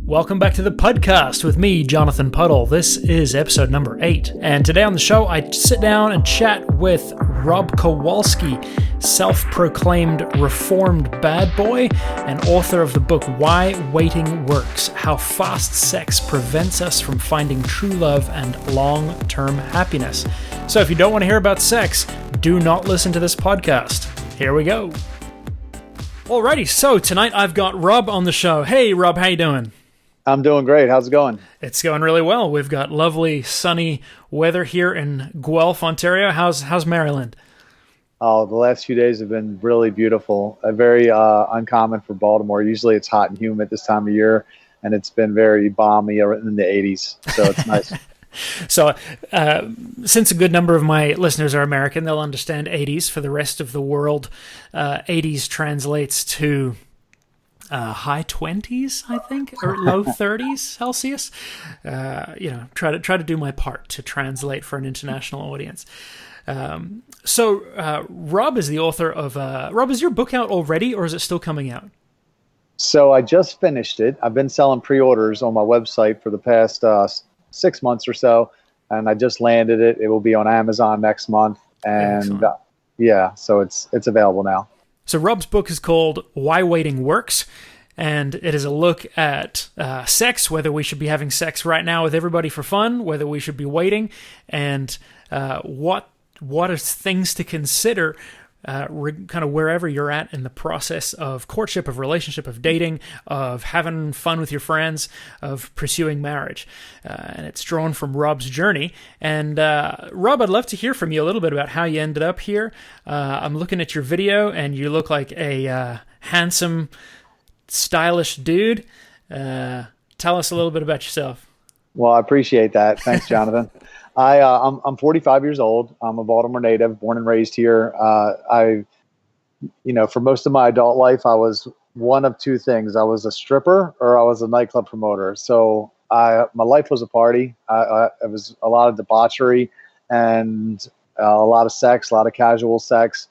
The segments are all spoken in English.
Welcome back to the podcast with me, Jonathan Puddle. This is episode number 8. And today on the show, I sit down and chat with Rob Kowalski, self-proclaimed reformed bad boy and author of the book Why Waiting Works: How Fast Sex Prevents Us from Finding True Love and Long-Term Happiness. So if you don't want to hear about sex, do not listen to this podcast. Here we go. Alrighty, so tonight I've got Rob on the show. Hey Rob, how you doing? I'm doing great. How's it going? It's going really well. We've got lovely sunny weather here in Guelph, Ontario. How's Maryland? Oh, the last few days have been really beautiful. Very uncommon for Baltimore. Usually it's hot and humid this time of year, and it's been very balmy in the 80s, so it's nice. So, since a good number of my listeners are American, they'll understand 80s. For the rest of the world, 80s translates to high 20s, I think, or low 30s Celsius. Try to do my part to translate for an international audience. So, Rob is the author of. Rob, is your book out already, or is it still coming out? So I just finished it. I've been selling pre-orders on my website for the past 6 months or so, and I just landed it. It will be on Amazon next month, and so it's available now. So Rob's book is called Why Waiting Works, and it is a look at sex, whether we should be having sex right now with everybody for fun, whether we should be waiting, and what are things to consider kind of wherever you're at in the process of courtship, of relationship, of dating, of having fun with your friends, of pursuing marriage. And it's drawn from Rob's journey. And Rob, I'd love to hear from you a little bit about how you ended up here. I'm looking at your video, and you look like a handsome, stylish dude. Tell us a little bit about yourself. Well, I appreciate that. Thanks, Jonathan. I'm 45 years old. I'm a Baltimore native, born and raised here. For most of my adult life, I was one of two things. I was a stripper or I was a nightclub promoter. So my life was a party. It was a lot of debauchery and a lot of sex, a lot of casual sex.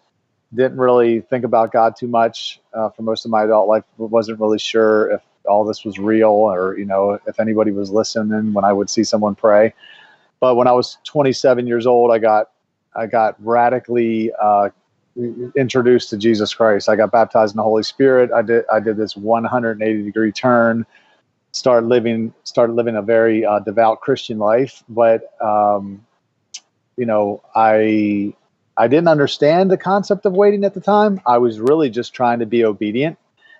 Didn't really think about God too much for most of my adult life. Wasn't really sure if all this was real or, if anybody was listening when I would see someone pray. But when I was 27 years old, I got radically introduced to Jesus Christ. I got baptized in the Holy Spirit. I did this 180-degree turn, started living a very devout Christian life. But I didn't understand the concept of waiting at the time. I was really just trying to be obedient.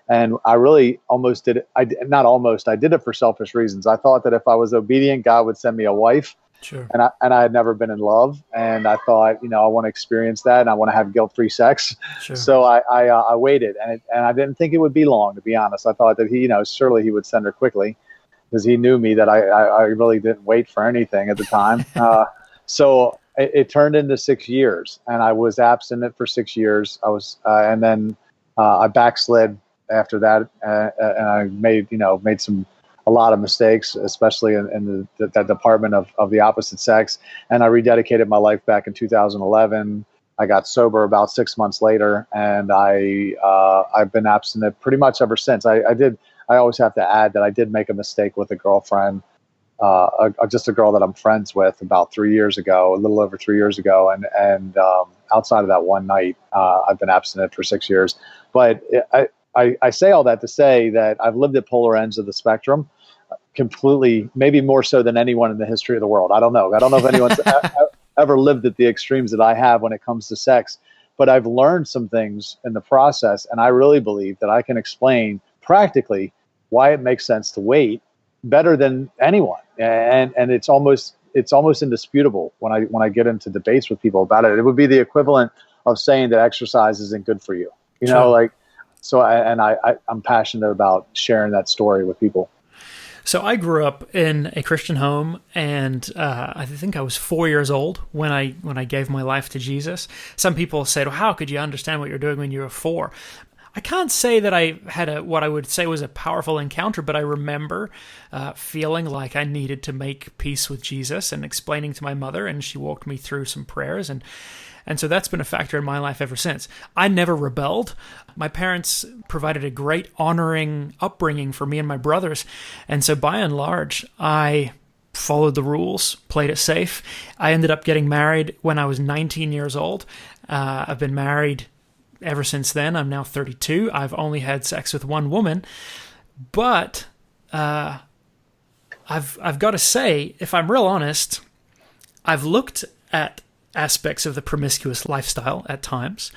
And I really almost did it. I did it for selfish reasons. I thought that if I was obedient, God would send me a wife. Sure. And I had never been in love, and I thought, I want to experience that, and I want to have guilt-free sex. Sure. So I waited, and I didn't think it would be long, to be honest. I thought that surely he would send her quickly, because he knew me that I really didn't wait for anything at the time. So it turned into 6 years, and I was abstinent for 6 years. And then I backslid after that, and I made a lot of mistakes, especially in that department of the opposite sex. And I rededicated my life back in 2011. I got sober about 6 months later, and I've been abstinent pretty much ever since. I always have to add that I did make a mistake with a girlfriend, just a girl that I'm friends with, about 3 years ago, a little over 3 years ago. And outside of that one night, I've been abstinent for 6 years. But I say all that to say that I've lived at polar ends of the spectrum. Completely, maybe more so than anyone in the history of the world. I don't know if anyone's ever lived at the extremes that I have when it comes to sex, but I've learned some things in the process, and I really believe that I can explain practically why it makes sense to wait better than anyone. And it's almost indisputable when I get into debates with people about it. It would be the equivalent of saying that exercise isn't good for you. So I'm passionate about sharing that story with people. So I grew up in a Christian home, and I think I was 4 years old when I gave my life to Jesus. Some people said, well, how could you understand what you're doing when you were 4? I can't say that I had what I would say was a powerful encounter, but I remember feeling like I needed to make peace with Jesus and explaining to my mother, and she walked me through some prayers, and so that's been a factor in my life ever since. I never rebelled. My parents provided a great honoring upbringing for me and my brothers, and so by and large, I followed the rules, played it safe. I ended up getting married when I was 19 years old. I've been married ever since then. I'm now 32. I've only had sex with one woman, but I've got to say, if I'm real honest, I've looked at aspects of the promiscuous lifestyle at times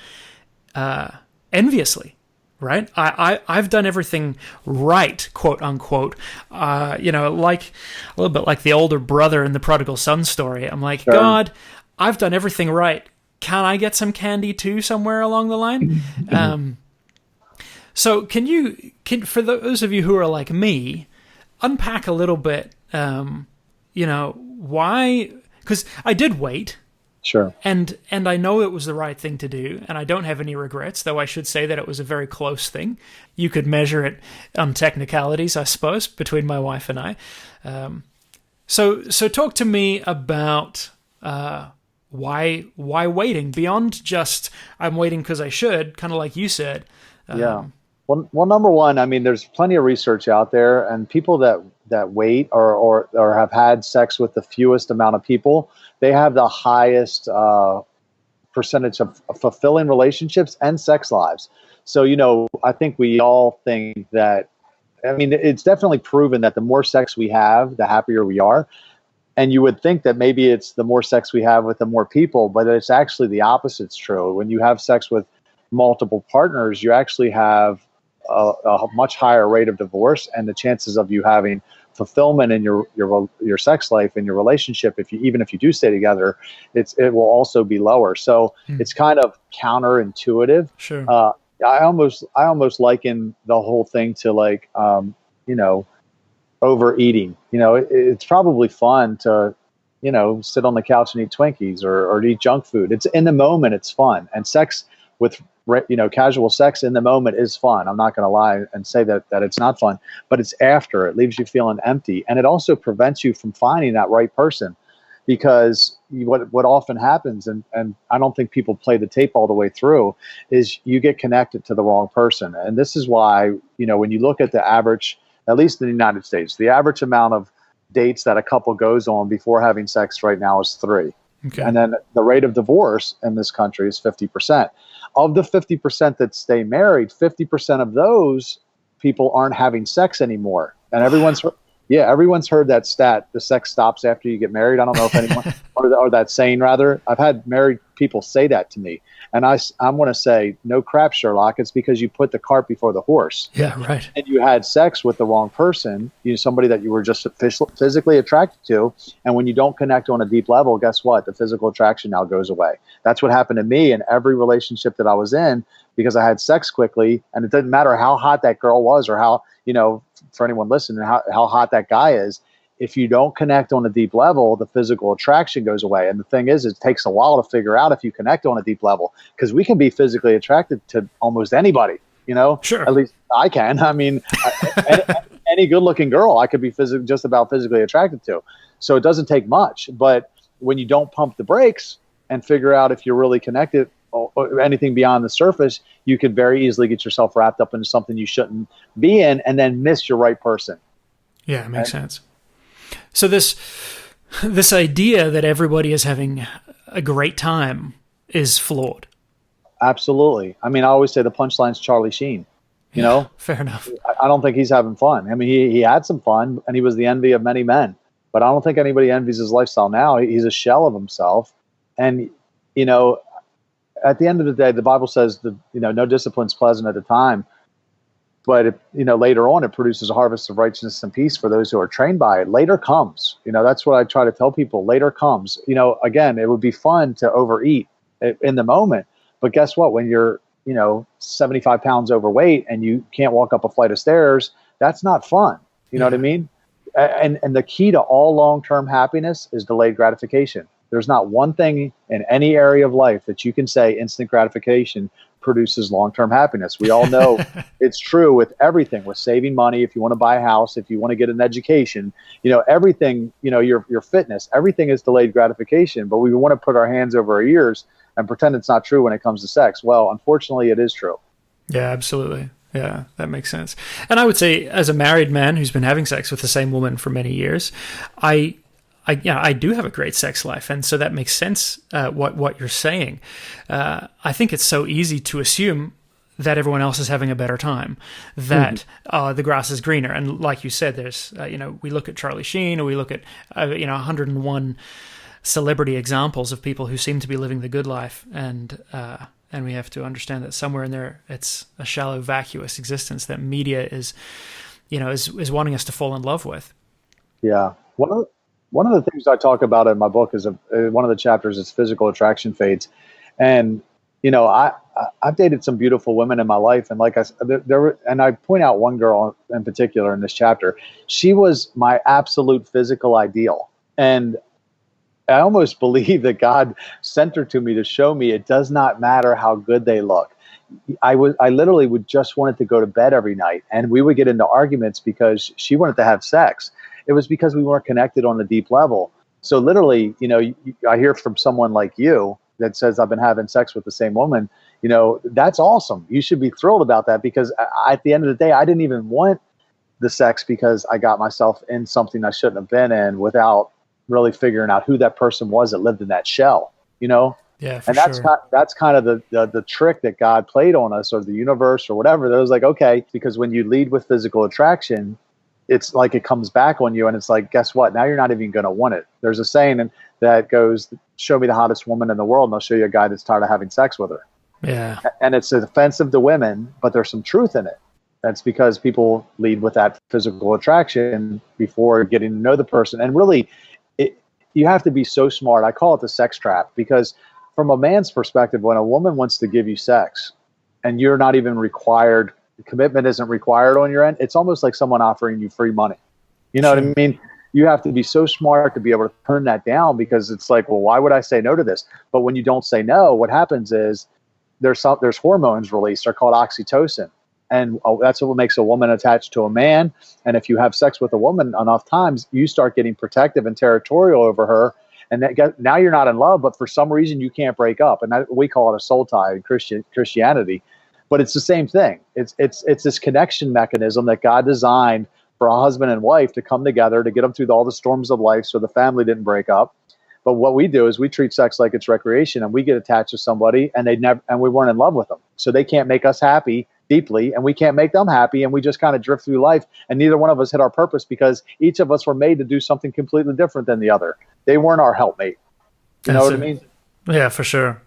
enviously. Right? I've done everything right, quote unquote. Like a little bit like the older brother in the prodigal son story. I'm like, sure. God, I've done everything right. Can I get some candy too somewhere along the line? So can for those of you who are like me, unpack a little bit, why? Because I did wait. Sure. And I know it was the right thing to do, and I don't have any regrets, though I should say that it was a very close thing. You could measure it on technicalities, I suppose, between my wife and I. So talk to me about why waiting beyond just I'm waiting because I should, kind of like you said. Yeah. Well, number one, I mean, there's plenty of research out there, and people that wait or have had sex with the fewest amount of people, they have the highest percentage of fulfilling relationships and sex lives. So, I think we all think that, I mean, it's definitely proven that the more sex we have, the happier we are. And you would think that maybe it's the more sex we have with the more people, but it's actually the opposite's true. When you have sex with multiple partners, you actually have a much higher rate of divorce, and the chances of you having fulfillment in your sex life and your relationship, even if you do stay together, it will also be lower. So it's kind of counterintuitive. Sure. I almost liken the whole thing to like overeating. It's probably fun to sit on the couch and eat Twinkies or eat junk food. It's in the moment, it's fun, and sex with casual sex in the moment is fun. I'm not going to lie and say that it's not fun, but it's after. It leaves you feeling empty, and it also prevents you from finding that right person, because what often happens, and I don't think people play the tape all the way through, is you get connected to the wrong person. And this is why, when you look at the average, at least in the United States, the average amount of dates that a couple goes on before having sex right now is 3. Okay. And then the rate of divorce in this country is 50%. Of the 50% that stay married, 50% of those people aren't having sex anymore. And everyone's heard that stat, the sex stops after you get married. I don't know if anyone, or that saying rather. I've had married people say that to me. And I'm going to say, no crap, Sherlock. It's because you put the cart before the horse. Yeah, right. And you had sex with the wrong person, somebody that you were just physically attracted to. And when you don't connect on a deep level, guess what? The physical attraction now goes away. That's what happened to me in every relationship that I was in, because I had sex quickly. And it didn't matter how hot that girl was, or how, for anyone listening, how hot that guy is. If you don't connect on a deep level, the physical attraction goes away. And the thing is, it takes a while to figure out if you connect on a deep level, because we can be physically attracted to almost anybody, Sure. At least I can. I mean, any good looking girl I could be just about physically attracted to. So it doesn't take much. But when you don't pump the brakes and figure out if you're really connected or anything beyond the surface, you could very easily get yourself wrapped up into something you shouldn't be in, and then miss your right person. Yeah, it makes sense. So this idea that everybody is having a great time is flawed. Absolutely. I mean, I always say the punchline's Charlie Sheen. Fair enough. I don't think he's having fun. I mean, he had some fun, and he was the envy of many men. But I don't think anybody envies his lifestyle now. He's a shell of himself. And, at the end of the day, the Bible says that, no discipline's pleasant at the time. But, later on, it produces a harvest of righteousness and peace for those who are trained by it. Later comes. That's what I try to tell people. Later comes. Again, it would be fun to overeat in the moment. But guess what? When you're, 75 pounds overweight and you can't walk up a flight of stairs, that's not fun. You know what I mean? And the key to all long-term happiness is delayed gratification. There's not one thing in any area of life that you can say instant gratification produces long-term happiness. We all know it's true with everything, with saving money, if you want to buy a house, if you want to get an education, everything, your fitness, everything is delayed gratification, but we want to put our hands over our ears and pretend it's not true when it comes to sex. Well, unfortunately, it is true. Yeah, absolutely. Yeah, that makes sense. And I would say, as a married man who's been having sex with the same woman for many years, I do have a great sex life, and so that makes sense. What you're saying, I think it's so easy to assume that everyone else is having a better time, that the grass is greener. And like you said, there's we look at Charlie Sheen, or we look at 101 celebrity examples of people who seem to be living the good life, and we have to understand that somewhere in there, it's a shallow, vacuous existence that media is wanting us to fall in love with. Yeah. One of the things I talk about in my book is one of the chapters is physical attraction fades. And, I've dated some beautiful women in my life. And like I said, and I point out one girl in particular in this chapter. She was my absolute physical ideal. And I almost believe that God sent her to me to show me it does not matter how good they look. I literally would just wanted to go to bed every night, and we would get into arguments because she wanted to have sex. It was because we weren't connected on a deep level. So literally, I hear from someone like you that says I've been having sex with the same woman. That's awesome. You should be thrilled about that, because at the end of the day, I didn't even want the sex because I got myself in something I shouldn't have been in without really figuring out who that person was that lived in that shell. Yeah, and that's kind of the trick that God played on us, or the universe, or whatever. That was like, okay, because when you lead with physical attraction, it's like it comes back on you, and it's like, guess what? Now you're not even going to want it. There's a saying that goes, show me the hottest woman in the world, and I'll show you a guy that's tired of having sex with her. Yeah. And it's offensive to women, but there's some truth in it. That's because people lead with that physical attraction before getting to know the person. And really, you have to be so smart. I call it the sex trap, because from a man's perspective, when a woman wants to give you sex and you're not even required, commitment isn't required on your end, it's almost like someone offering you free money. You know what I mean? You have to be so smart to be able to turn that down, because it's like, well, why would I say no to this? But when you don't say no, what happens is there's hormones released. They're called oxytocin. And that's what makes a woman attached to a man. And if you have sex with a woman enough times, you start getting protective and territorial over her. And now you're not in love, but for some reason you can't break up. And we call it a soul tie in Christianity. But it's the same thing. It's this connection mechanism that God designed for a husband and wife to come together to get them through all the storms of life, so the family didn't break up. But what we do is we treat sex like it's recreation, and we get attached to somebody, and we weren't in love with them. So they can't make us happy deeply, and we can't make them happy, and we just kind of drift through life, and neither one of us hit our purpose, because each of us were made to do something completely different than the other. They weren't our helpmate. You know what I mean? Yeah, for sure.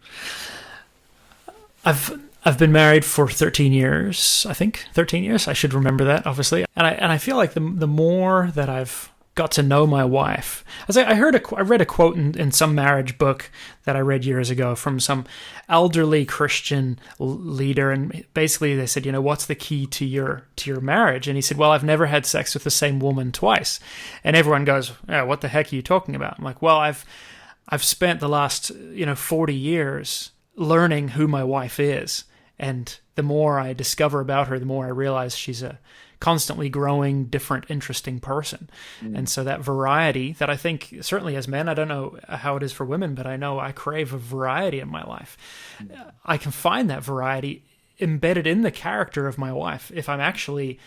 I've been married for 13 years, I think. 13 years. I should remember that, obviously. And I feel like the more that I've got to know my wife, I read a quote in some marriage book that I read years ago from some elderly Christian leader, and basically they said, what's the key to your marriage? And he said, well, I've never had sex with the same woman twice. And everyone goes, what the heck are you talking about? I'm like, well, I've spent the last 40 years learning who my wife is. And the more I discover about her, the more I realize she's a constantly growing, different, interesting person. And so that variety that I think, certainly as men, I don't know how it is for women, but I know I crave a variety in my life. I can find that variety embedded in the character of my wife if I'm actually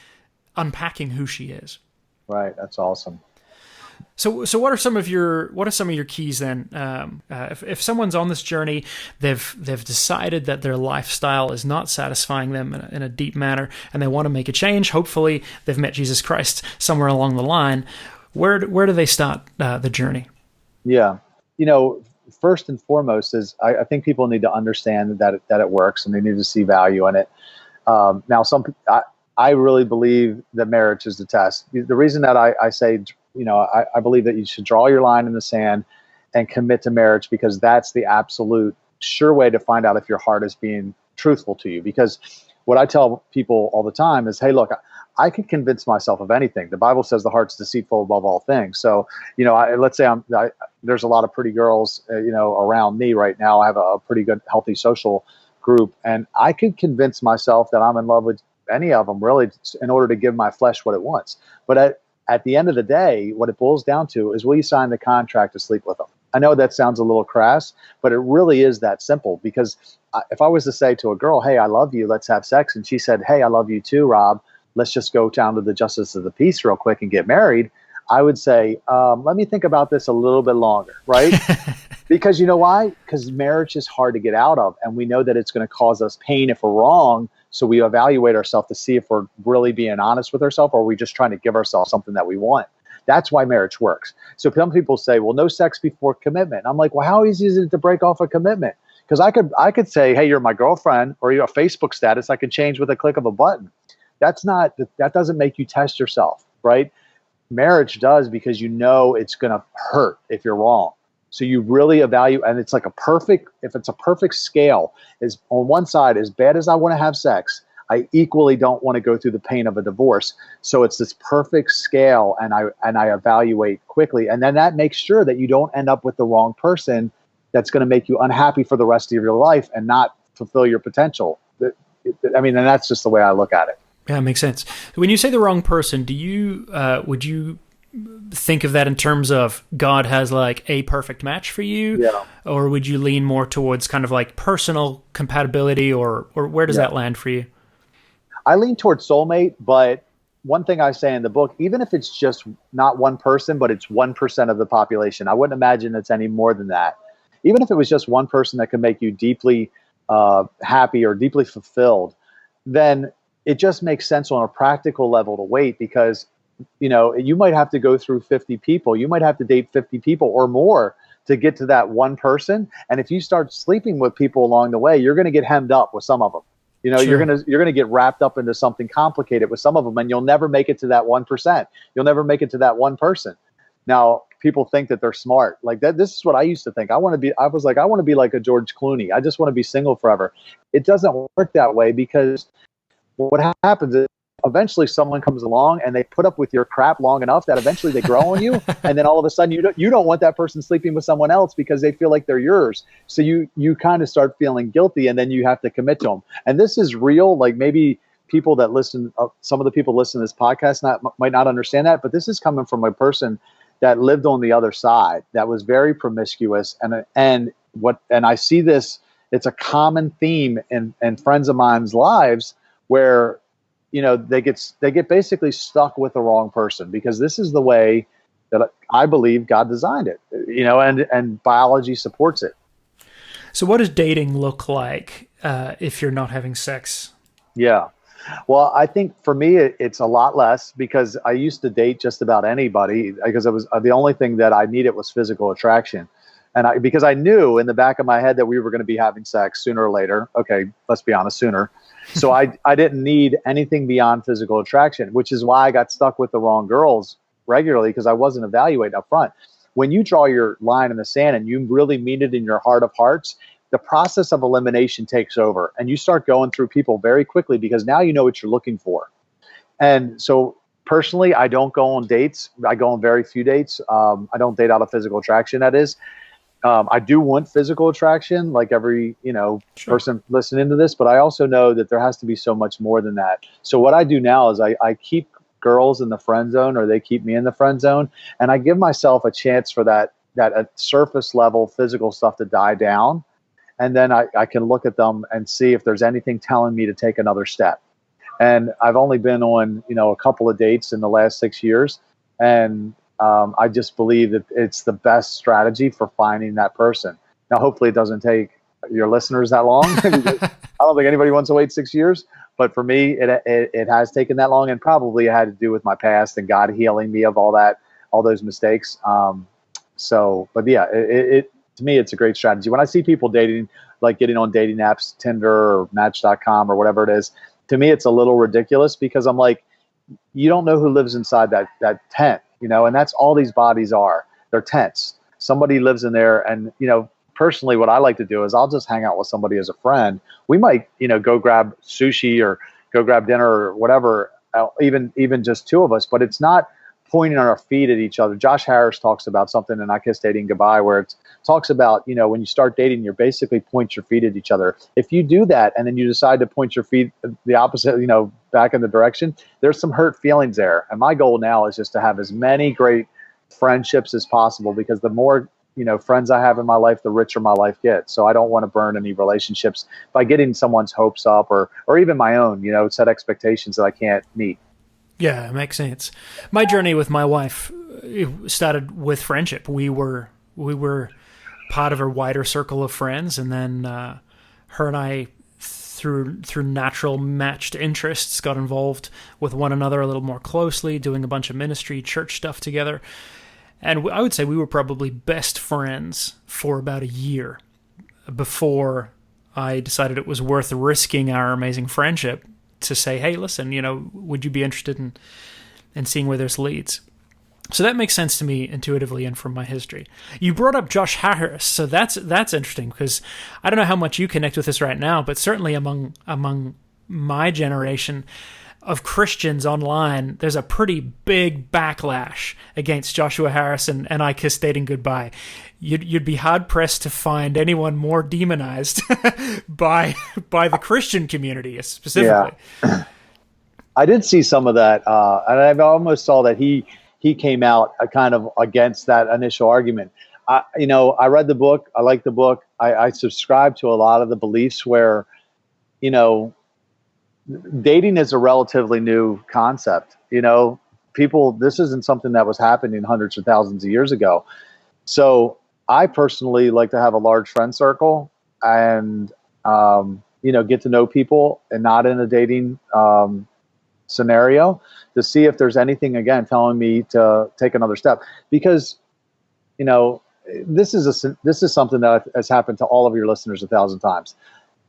unpacking who she is. Right. That's awesome. So what are some of your keys then? If someone's on this journey, they've decided that their lifestyle is not satisfying them in a deep manner, and they want to make a change. Hopefully, they've met Jesus Christ somewhere along the line. Where do they start the journey? Yeah, first and foremost is I think people need to understand that it works, and they need to see value in it. Now, I really believe that marriage is the test. The reason that I say, I believe that you should draw your line in the sand and commit to marriage, because that's the absolute sure way to find out if your heart is being truthful to you. Because what I tell people all the time is, hey, look, I could convince myself of anything. The Bible says the heart's deceitful above all things. So, let's say there's a lot of pretty girls, around me right now. I have a pretty good, healthy social group, and I could convince myself that I'm in love with any of them, really, in order to give my flesh what it wants. But at the end of the day, what it boils down to is, will you sign the contract to sleep with them? I know that sounds a little crass, but it really is that simple. Because if I was to say to a girl, hey, I love you, let's have sex, and she said, hey, I love you too, Rob, let's just go down to the justice of the peace real quick and get married, I would say, let me think about this a little bit longer, right? Because you know why? Because marriage is hard to get out of, and we know that it's going to cause us pain if we're wrong. So we evaluate ourselves to see if we're really being honest with ourselves, or are we just trying to give ourselves something that we want. That's why marriage works. So some people say, well, no sex before commitment. I'm like, well, how easy is it to break off a commitment? Because I could say, hey, you're my girlfriend, or your Facebook status I could change with a click of a button. That doesn't make you test yourself, right? Marriage does, because it's going to hurt if you're wrong. So you really evaluate, and it's like if it's a perfect scale, is on one side, as bad as I want to have sex, I equally don't want to go through the pain of a divorce. So it's this perfect scale, and I evaluate quickly. And then that makes sure that you don't end up with the wrong person that's going to make you unhappy for the rest of your life and not fulfill your potential. And that's just the way I look at it. Yeah, it makes sense. When you say the wrong person, would you think of that in terms of God has like a perfect match for you? Yeah. Or would you lean more towards kind of like personal compatibility, or where does that land for you? I lean towards soulmate, but one thing I say in the book, even if it's just not one person, but it's 1% of the population, I wouldn't imagine it's any more than that. Even if it was just one person that could make you deeply happy or deeply fulfilled, then it just makes sense on a practical level to wait, because you might have to go through 50 people. You might have to date 50 people or more to get to that one person. And if you start sleeping with people along the way, you're going to get hemmed up with some of them. Sure. You're going to get wrapped up into something complicated with some of them, and you'll never make it to that 1%. You'll never make it to that one person. Now, people think that they're smart like that. This is what I used to think. I want to be like a George Clooney. I just want to be single forever. It doesn't work that way, because what happens is eventually someone comes along and they put up with your crap long enough that eventually they grow on you. And then all of a sudden you don't want that person sleeping with someone else because they feel like they're yours. So you kind of start feeling guilty, and then you have to commit to them. And this is real. Like, maybe people that listen, some of the people listening to this podcast might not understand that, but this is coming from a person that lived on the other side, that was very promiscuous. And I see this, it's a common theme in friends of mine's lives, where they get basically stuck with the wrong person, because this is the way that I believe God designed it, and biology supports it. So what does dating look like if you're not having sex? Yeah. Well, I think for me, it's a lot less, because I used to date just about anybody, because it was the only thing that I needed was physical attraction. And because I knew in the back of my head that we were going to be having sex sooner or later. Okay, let's be honest, sooner. So I didn't need anything beyond physical attraction, which is why I got stuck with the wrong girls regularly, because I wasn't evaluating up front. When you draw your line in the sand and you really mean it in your heart of hearts, the process of elimination takes over, and you start going through people very quickly, because now you know what you're looking for. And so personally, I don't go on dates. I go on very few dates. I don't date out of physical attraction, that is. I do want physical attraction, like every Sure. person listening to this, but I also know that there has to be so much more than that. So what I do now is I keep girls in the friend zone, or they keep me in the friend zone, and I give myself a chance for that surface level physical stuff to die down, and then I can look at them and see if there's anything telling me to take another step. And I've only been on a couple of dates in the last 6 years, and I just believe that it's the best strategy for finding that person. Now, hopefully it doesn't take your listeners that long. I don't think anybody wants to wait 6 years, but for me, it has taken that long, and probably it had to do with my past and God healing me of all those mistakes. But yeah, to me, it's a great strategy. When I see people dating, like getting on dating apps, Tinder or Match.com or whatever it is, to me, it's a little ridiculous, because I'm like, you don't know who lives inside that tent. And that's all these bodies are. They're tents. Somebody lives in there. And, personally, what I like to do is I'll just hang out with somebody as a friend. We might, go grab sushi or go grab dinner or whatever even just two of us, but it's not pointing our feet at each other. Josh Harris talks about something in I Kiss Dating Goodbye where it talks about, when you start dating, you're basically point your feet at each other. If you do that and then you decide to point your feet the opposite, back in the direction, there's some hurt feelings there. And my goal now is just to have as many great friendships as possible, because the more friends I have in my life, the richer my life gets. So I don't want to burn any relationships by getting someone's hopes up or even my own, set expectations that I can't meet. Yeah, it makes sense. My journey with my wife started with friendship. We were part of a wider circle of friends, and then her and I, through natural matched interests, got involved with one another a little more closely, doing a bunch of ministry, church stuff together. And I would say we were probably best friends for about a year before I decided it was worth risking our amazing friendship to say, hey, listen, would you be interested in seeing where this leads? So that makes sense to me intuitively and from my history. You brought up Josh Harris, so that's interesting, because I don't know how much you connect with this right now, but certainly among my generation of Christians online, there's a pretty big backlash against Joshua Harris and I Kiss Dating Goodbye. You'd be hard pressed to find anyone more demonized by the Christian community specifically. Yeah. I did see some of that, and I almost saw that he came out kind of against that initial argument. I read the book. I like the book. I subscribe to a lot of the beliefs where, dating is a relatively new concept. People, this isn't something that was happening hundreds of thousands of years ago. So I personally like to have a large friend circle and, get to know people and not in a dating scenario to see if there's anything, again, telling me to take another step. Because, this is something that has happened to all of your listeners 1,000 times.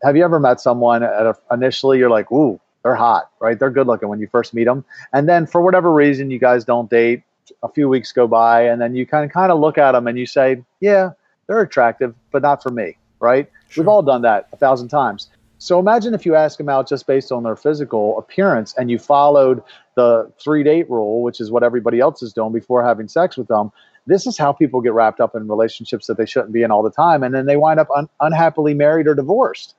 Have you ever met someone initially you're like, ooh, they're hot, right? They're good looking when you first meet them. And then for whatever reason, you guys don't date. A few weeks go by, and then you kind of look at them and you say, yeah, they're attractive, but not for me, right? Sure. We've all done that 1,000 times. So imagine if you ask them out just based on their physical appearance and you followed the 3-date rule, which is what everybody else is doing before having sex with them. This is how people get wrapped up in relationships that they shouldn't be in all the time. And then they wind up unhappily married or divorced.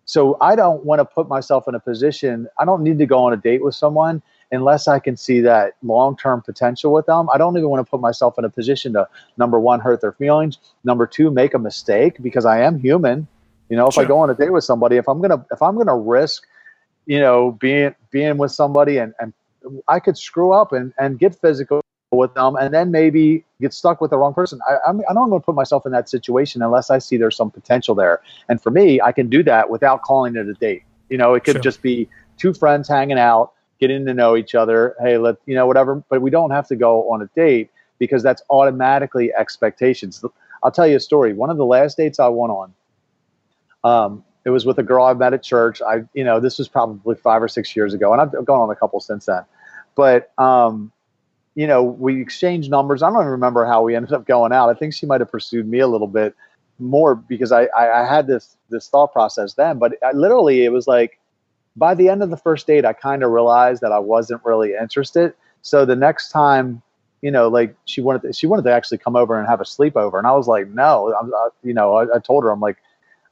So I don't want to put myself in a position. I don't need to go on a date with someone unless I can see that long-term potential with them. I don't even want to put myself in a position to, number one, hurt their feelings. Number two, make a mistake, because I am human. If sure. I go on a date with somebody, if I'm gonna risk, being with somebody and I could screw up and get physical with them and then maybe get stuck with the wrong person. I don't want to put myself in that situation unless I see there's some potential there. And for me, I can do that without calling it a date. It could sure. just be two friends hanging out, getting to know each other. Hey, whatever. But we don't have to go on a date, because that's automatically expectations. I'll tell you a story. One of the last dates I went on, it was with a girl I met at church. This was probably 5 or 6 years ago, and I've gone on a couple since then. But, we exchanged numbers. I don't even remember how we ended up going out. I think she might have pursued me a little bit more because I had this thought process then. But literally, it was like, by the end of the first date, I kind of realized that I wasn't really interested. So the next time, she wanted to actually come over and have a sleepover, and I was like, no. I told her, I'm like,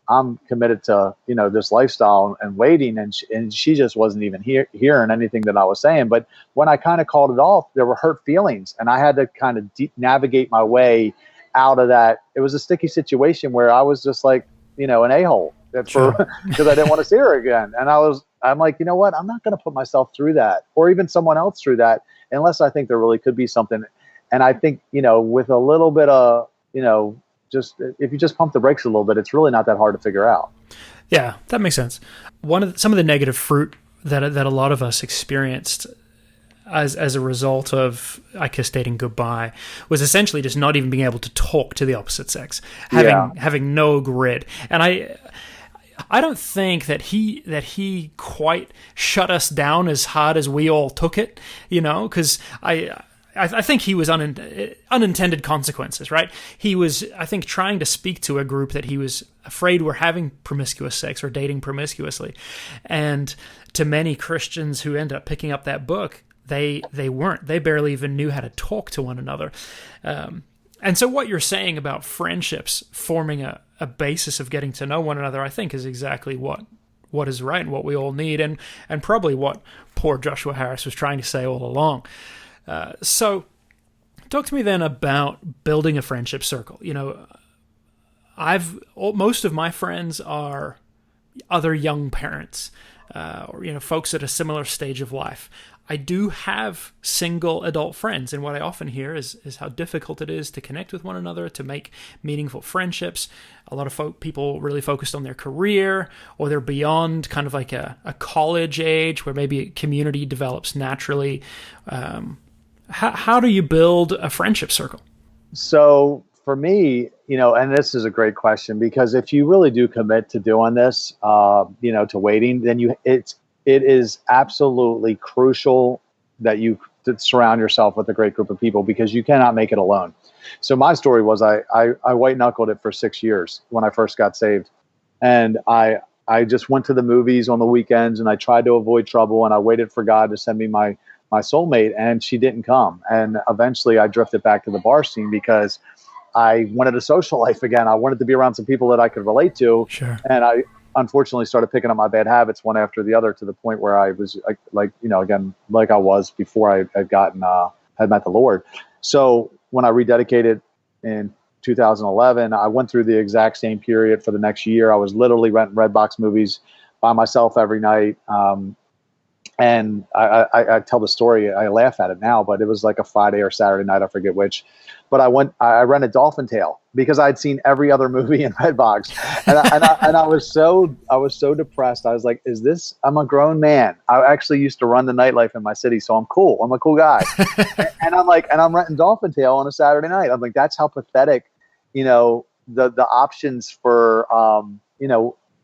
I'm committed to this lifestyle and waiting, and she just wasn't even hearing anything that I was saying. But when I kind of called it off, there were hurt feelings, and I had to kind of navigate my way out of that. It was a sticky situation where I was just like, an a-hole because I didn't want to see her again. And I'm like, you know what? I'm not going to put myself through that, or even someone else through that, unless I think there really could be something. And I think, with a little bit of, just if you just pump the brakes a little bit, it's really not that hard to figure out. Yeah, that makes sense. Some of the negative fruit that a lot of us experienced as a result of I Kiss Dating Goodbye was essentially just not even being able to talk to the opposite sex, having no grid. And I don't think that he quite shut us down as hard as we all took it, because I think he was unintended consequences, right? He was, I think, trying to speak to a group that he was afraid were having promiscuous sex or dating promiscuously. And to many Christians who end up picking up that book, they weren't. They barely even knew how to talk to one another. And so what you're saying about friendships forming a basis of getting to know one another, I think, is exactly what is right and what we all need, and probably what poor Joshua Harris was trying to say all along. So talk to me then about building a friendship circle. Most of my friends are other young parents, or folks at a similar stage of life. I do have single adult friends, and what I often hear is how difficult it is to connect with one another, to make meaningful friendships. A lot of people really focused on their career, or they're beyond kind of like a college age where maybe community develops naturally. How do you build a friendship circle? So for me, and this is a great question, because if you really do commit to doing this, to waiting, then it is absolutely crucial that you surround yourself with a great group of people, because you cannot make it alone. So my story was I white knuckled it for 6 years when I first got saved. And I just went to the movies on the weekends, and I tried to avoid trouble, and I waited for God to send me my soulmate, and she didn't come. And eventually I drifted back to the bar scene because I wanted a social life again. I wanted to be around some people that I could relate to. Sure. And I unfortunately started picking up my bad habits one after the other, to the point where I was again, like I was before I had met the Lord. So when I rededicated in 2011, I went through the exact same period for the next year. I was literally renting Redbox movies by myself every night. And I tell the story, I laugh at it now, but it was like a Friday or Saturday night, I forget which. But I rented Dolphin Tale because I'd seen every other movie in Redbox, and I was so depressed. I was like, I'm a grown man. I actually used to run the nightlife in my city, so I'm cool. I'm a cool guy. and I'm renting Dolphin Tale on a Saturday night. I'm like, that's how pathetic, the options for,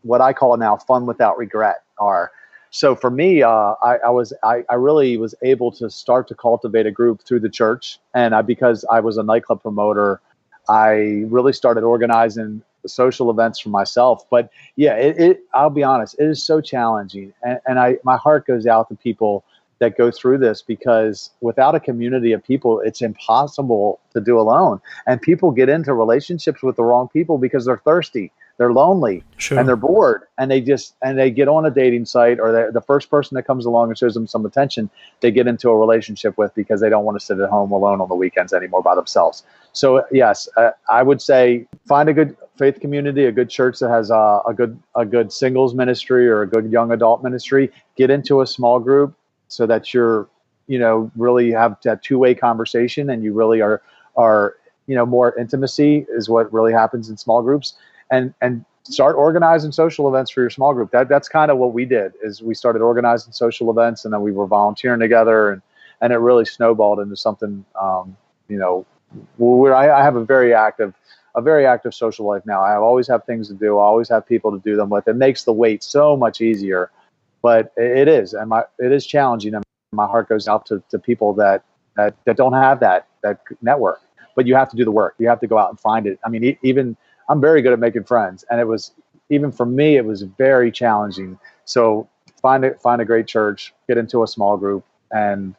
what I call now fun without regret are. So for me, I really was able to start to cultivate a group through the church, and because I was a nightclub promoter, I really started organizing social events for myself. But yeah, I'll be honest, it is so challenging, and my heart goes out to people that go through this, because without a community of people, it's impossible to do alone. And people get into relationships with the wrong people because they're thirsty. They're lonely. Sure. And they're bored, and they get on a dating site, or the first person that comes along and shows them some attention, they get into a relationship with, because they don't want to sit at home alone on the weekends anymore by themselves. So yes, I would say find a good faith community, a good church that has a good singles ministry or a good young adult ministry. Get into a small group so that you're really have that two-way conversation, and you really are more intimacy is what really happens in small groups. And start organizing social events for your small group. That's kind of what we did, is we started organizing social events, and then we were volunteering together, and it really snowballed into something, where I have a very active social life now. I always have things to do. I always have people to do them with. It makes the wait so much easier, but it is challenging. And my heart goes out to people that don't have that network, but you have to do the work. You have to go out and find it. I mean, even I'm very good at making friends, and it was, even for me, it was very challenging. So find a great church, get into a small group, and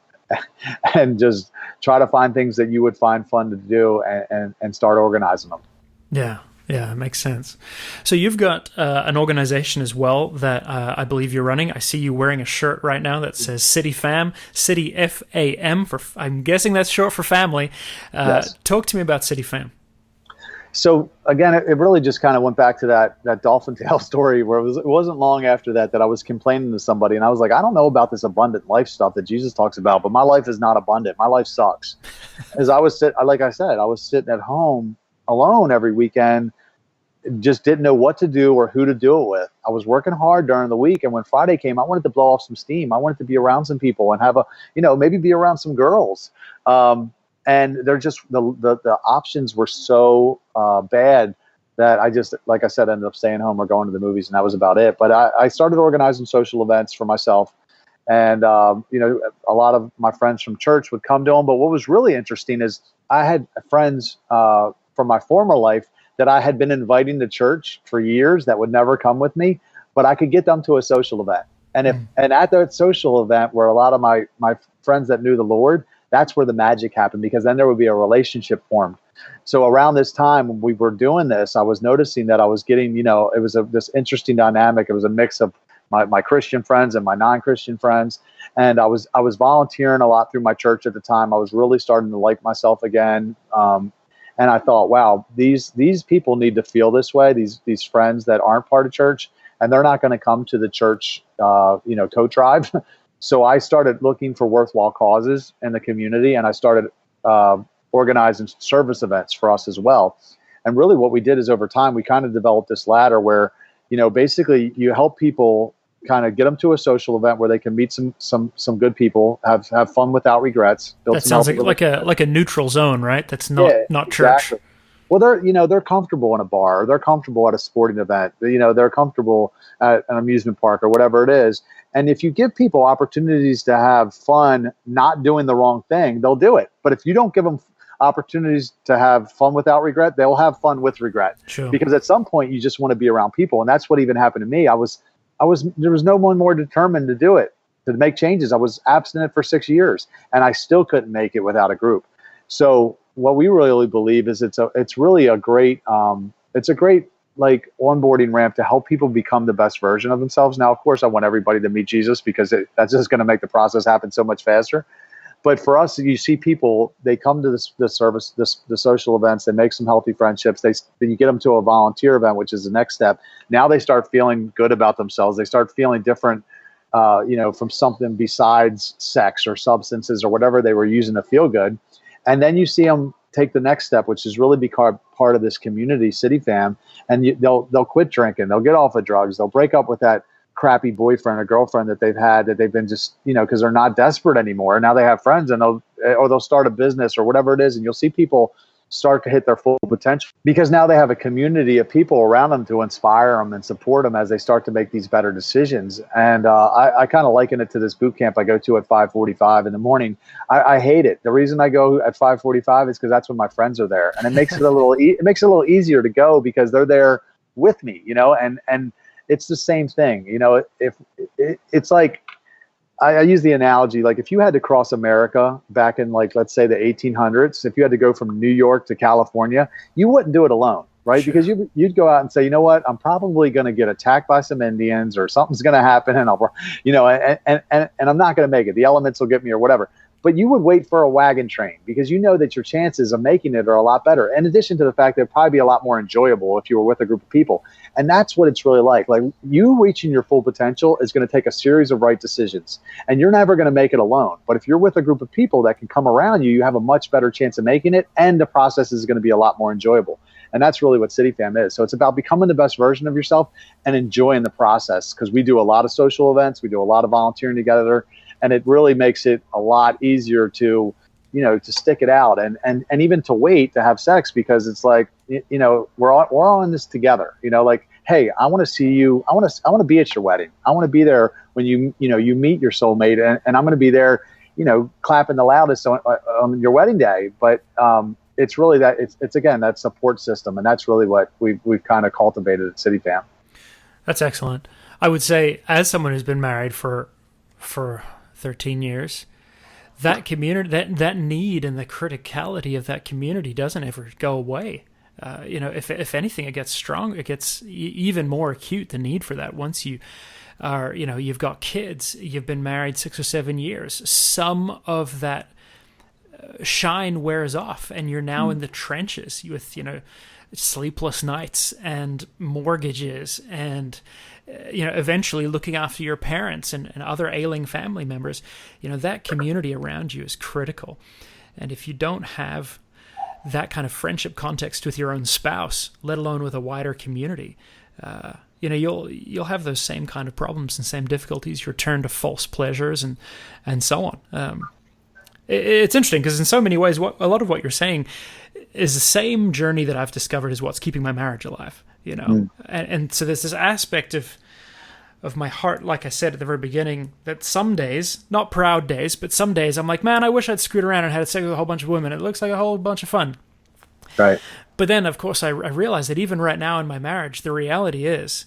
just try to find things that you would find fun to do, and start organizing them. Yeah, it makes sense. So you've got an organization as well that I believe you're running. I see you wearing a shirt right now that says City Fam, City FAM, I'm guessing that's short for family. Yes. Talk to me about City Fam. So again, it really just kind of went back to that Dolphin Tale story, where it wasn't long after that I was complaining to somebody, and I was like, I don't know about this abundant life stuff that Jesus talks about, but my life is not abundant. My life sucks. As I was sitting at home alone every weekend, just didn't know what to do or who to do it with. I was working hard during the week, and when Friday came, I wanted to blow off some steam. I wanted to be around some people and have maybe be around some girls. And they're just the options were so bad that I just, like I said, ended up staying home or going to the movies, and that was about it. But I started organizing social events for myself, And, a lot of my friends from church would come to him. But what was really interesting is I had friends from my former life that I had been inviting to church for years that would never come with me, but I could get them to a social event. And at that social event where a lot of my friends that knew the Lord, that's where the magic happened, because then there would be a relationship formed. So around this time when we were doing this, I was noticing that I was getting, it was this interesting dynamic. It was a mix of my Christian friends and my non-Christian friends. And I was volunteering a lot through my church at the time. I was really starting to like myself again. And I thought, wow, these people need to feel this way. These friends that aren't part of church, and they're not going to come to the church, toe tribe. So I started looking for worthwhile causes in the community, and I started organizing service events for us as well. And really what we did is over time, we kind of developed this ladder where, basically you help people kind of get them to a social event where they can meet some good people, have fun without regrets. That sounds like a neutral zone, right? That's not church. Exactly. Well, they're comfortable in a bar, or they're comfortable at a sporting event, they're comfortable at an amusement park or whatever it is. And if you give people opportunities to have fun, not doing the wrong thing, they'll do it. But if you don't give them opportunities to have fun without regret, they'll have fun with regret. Sure. Because at some point you just want to be around people. And that's what even happened to me. There was no one more determined to do it, to make changes. I was abstinent for 6 years and I still couldn't make it without a group. So what we really believe is it's really a great like onboarding ramp to help people become the best version of themselves. Now, of course, I want everybody to meet Jesus, because that's just going to make the process happen so much faster. But for us, you see people, they come to the service, the social events, they make some healthy friendships. Then you get them to a volunteer event, which is the next step. Now they start feeling good about themselves. They start feeling different, from something besides sex or substances or whatever they were using to feel good. And then you see them take the next step, which is really become part of this community, City Fam, and they'll quit drinking, they'll get off of drugs, they'll break up with that crappy boyfriend or girlfriend that they've been just, because they're not desperate anymore. Now they have friends, and they'll start a business or whatever it is, and you'll see people start to hit their full potential because now they have a community of people around them to inspire them and support them as they start to make these better decisions. And I kind of liken it to this boot camp I go to at 5:45 in the morning. I hate it. The reason I go at 5:45 is because that's when my friends are there, and it makes it a little easier to go because they're there with me, and it's the same thing. If it's like, I use the analogy, like if you had to cross America back in, like, let's say the 1800s, if you had to go from New York to California, you wouldn't do it alone, right? Sure. Because you'd go out and say, you know what, I'm probably going to get attacked by some Indians, or something's going to happen, and and I'm not going to make it. The elements will get me or whatever. But you would wait for a wagon train because you know that your chances of making it are a lot better. In addition to the fact that it'd probably be a lot more enjoyable if you were with a group of people. And that's what it's really like. Like, you reaching your full potential is going to take a series of right decisions. And you're never going to make it alone. But if you're with a group of people that can come around you, you have a much better chance of making it. And the process is going to be a lot more enjoyable. And that's really what City Fam is. So it's about becoming the best version of yourself and enjoying the process, because we do a lot of social events. We do a lot of volunteering together. And it really makes it a lot easier to, to stick it out and even to wait to have sex, because it's like, we're all in this together. Like, hey, I want to see you. I want to be at your wedding. I want to be there when you meet your soulmate, and I'm going to be there, clapping the loudest on your wedding day. But it's really that it's again that support system, and that's really what we've kind of cultivated at City Fam. That's excellent. I would say, as someone who's been married for 13 years, that community, that need and the criticality of that community doesn't ever go away. If anything, it gets strong. It gets even more acute, the need for that. Once you are, you've got kids, you've been married 6 or 7 years, some of that shine wears off, and you're now in the trenches with, sleepless nights and mortgages and eventually looking after your parents and other ailing family members. That community around you is critical. And if you don't have that kind of friendship context with your own spouse, let alone with a wider community, you'll have those same kind of problems and same difficulties. You'll turn to false pleasures and so on. It's interesting because in so many ways, a lot of what you're saying is the same journey that I've discovered is what's keeping my marriage alive. And so there's this aspect of of my heart, like I said at the very beginning, that some days, not proud days, but some days I'm like, man, I wish I'd screwed around and had sex with a whole bunch of women. It looks like a whole bunch of fun. Right. But then, of course, I realize that even right now in my marriage, the reality is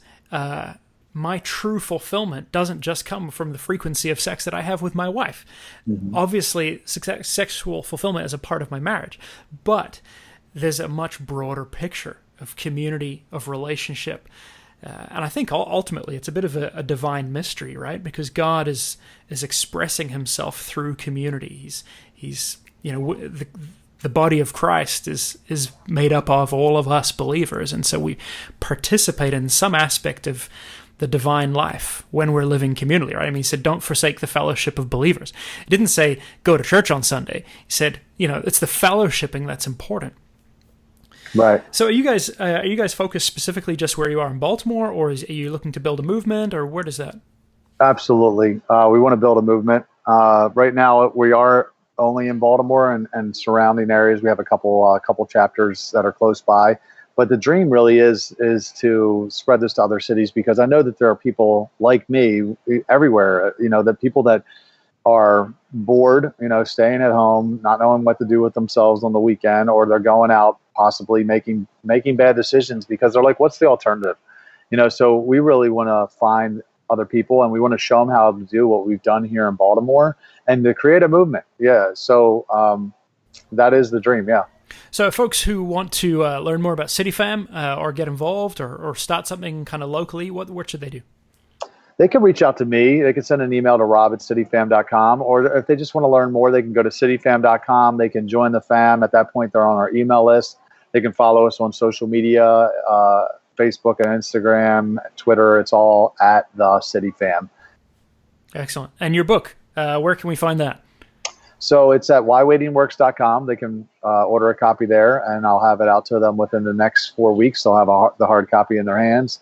my true fulfillment doesn't just come from the frequency of sex that I have with my wife. Mm-hmm. Obviously, sexual fulfillment is a part of my marriage, but there's a much broader picture of community, of relationship. And I think ultimately it's a bit of a divine mystery, right? Because God is expressing himself through community. He's the body of Christ is made up of all of us believers, and so we participate in some aspect of the divine life when we're living communally, right? I mean, he said, don't forsake the fellowship of believers. He didn't say, go to church on Sunday. He said, it's the fellowshipping that's important. Right. So are you guys focused specifically just where you are in Baltimore, or are you looking to build a movement, or where does that? Absolutely. We want to build a movement. Right now we are only in Baltimore and surrounding areas. We have a couple chapters that are close by, but the dream really is to spread this to other cities, because I know that there are people like me everywhere, the people that are bored, staying at home, not knowing what to do with themselves on the weekend, or they're going out possibly making bad decisions because they're like, what's the alternative? So we really want to find other people, and we want to show them how to do what we've done here in Baltimore and to create a movement. Yeah. So that is the dream. Yeah. So folks who want to learn more about CityFam or get involved or start something kind of locally, what should they do? They can reach out to me. They can send an email to rob@cityfam.com, or if they just want to learn more, they can go to cityfam.com. They can join the fam. At that point, they're on our email list. They can follow us on social media, Facebook and Instagram, Twitter. It's all at the City Fam. Excellent. And your book, where can we find that? So it's at whywaitingworks.com. They can order a copy there, and I'll have it out to them within the next 4 weeks. They'll have the hard copy in their hands.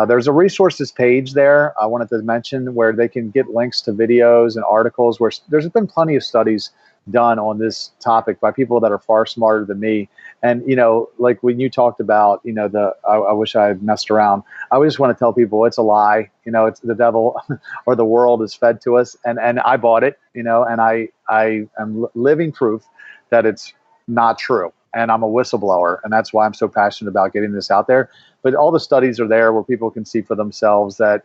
There's a resources page there I wanted to mention where they can get links to videos and articles where there's been plenty of studies done on this topic by people that are far smarter than me. And, like when you talked about, I wish I had messed around. I just want to tell people it's a lie. It's the devil or the world is fed to us. And I bought it, and I am living proof that it's not true. And I'm a whistleblower. And that's why I'm so passionate about getting this out there. But all the studies are there where people can see for themselves that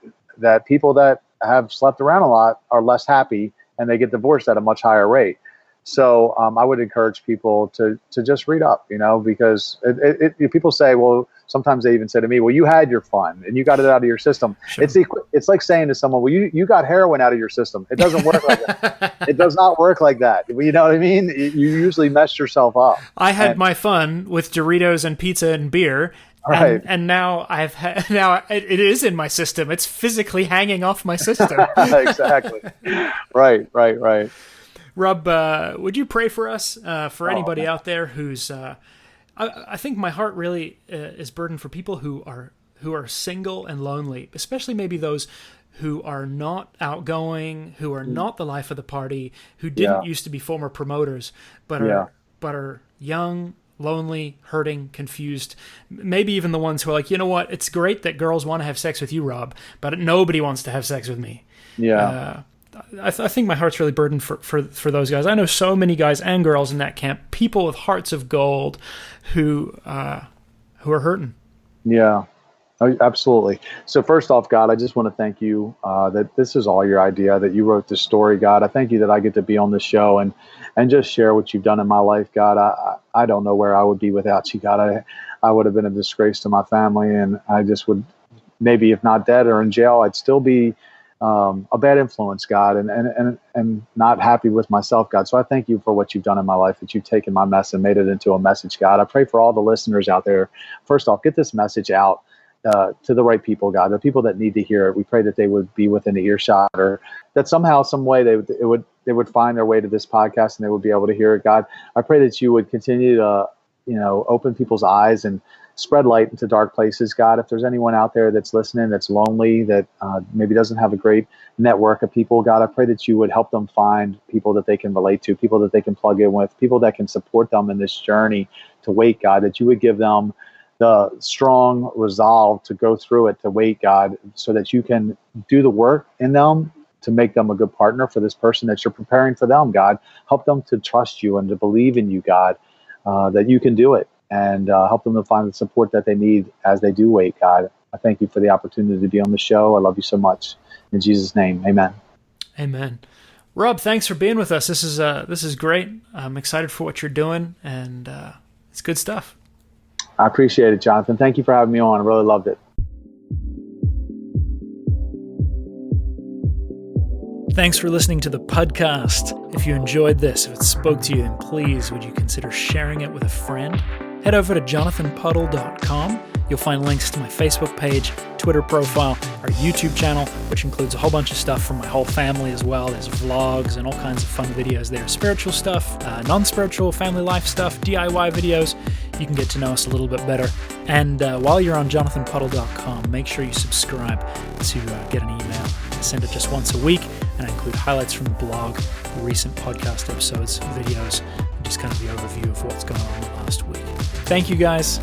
people that have slept around a lot are less happy, and they get divorced at a much higher rate. So I would encourage people to just read up, because people say, well, sometimes they even say to me, well, you had your fun and you got it out of your system. Sure. It's like saying to someone, well, you got heroin out of your system. It doesn't work like that. It does not work like that. You know what I mean? You usually mess yourself up. I had my fun with Doritos and pizza and beer. Right. And now it is in my system. It's physically hanging off my system. Exactly. Right. Rob, would you pray for us, for anybody out there who's, I think my heart really is burdened for people who are single and lonely, especially maybe those who are not outgoing, who are not the life of the party, who didn't used to be former promoters, but are young, lonely, hurting, confused. Maybe even the ones who are like, you know what, it's great that girls want to have sex with you, Rob, but nobody wants to have sex with me. Yeah. I think my heart's really burdened for those guys. I know so many guys and girls in that camp, people with hearts of gold who are hurting. Yeah, absolutely. So first off, God, I just want to thank you that this is all your idea, that you wrote this story, God. I thank you that I get to be on this show and just share what you've done in my life, God. I don't know where I would be without you, God. I would have been a disgrace to my family, and I just would, maybe if not dead or in jail, I'd still be a bad influence, God, and not happy with myself, God. So I thank you for what you've done in my life, that you've taken my mess and made it into a message, God. I pray for all the listeners out there. First off, get this message out to the right people, God, the people that need to hear it. We pray that they would be within the earshot, or that somehow, some way they would find their way to this podcast and they would be able to hear it, God. I pray that you would continue to, open people's eyes and spread light into dark places, God. If there's anyone out there that's listening, that's lonely, that maybe doesn't have a great network of people, God, I pray that you would help them find people that they can relate to, people that they can plug in with, people that can support them in this journey to wait, God, that you would give them the strong resolve to go through it, to wait, God, so that you can do the work in them to make them a good partner for this person that you're preparing for them, God. Help them to trust you and to believe in you, God, that you can do it, and help them to find the support that they need as they do wait, God. I thank you for the opportunity to be on the show. I love you so much. In Jesus' name, amen. Amen. Rob, thanks for being with us. This is great. I'm excited for what you're doing, and it's good stuff. I appreciate it, Jonathan. Thank you for having me on. I really loved it. Thanks for listening to the podcast. If you enjoyed this, if it spoke to you, then please would you consider sharing it with a friend? Head over to jonathanpuddle.com. You'll find links to my Facebook page, Twitter profile, our YouTube channel, which includes a whole bunch of stuff from my whole family as well. There's vlogs and all kinds of fun videos there. Spiritual stuff, non-spiritual, family life stuff, DIY videos. You can get to know us a little bit better. And while you're on jonathanpuddle.com, make sure you subscribe to get an email. I send it just once a week, and I include highlights from the blog, recent podcast episodes, videos, and just kind of the overview of what's going on the last week. Thank you, guys.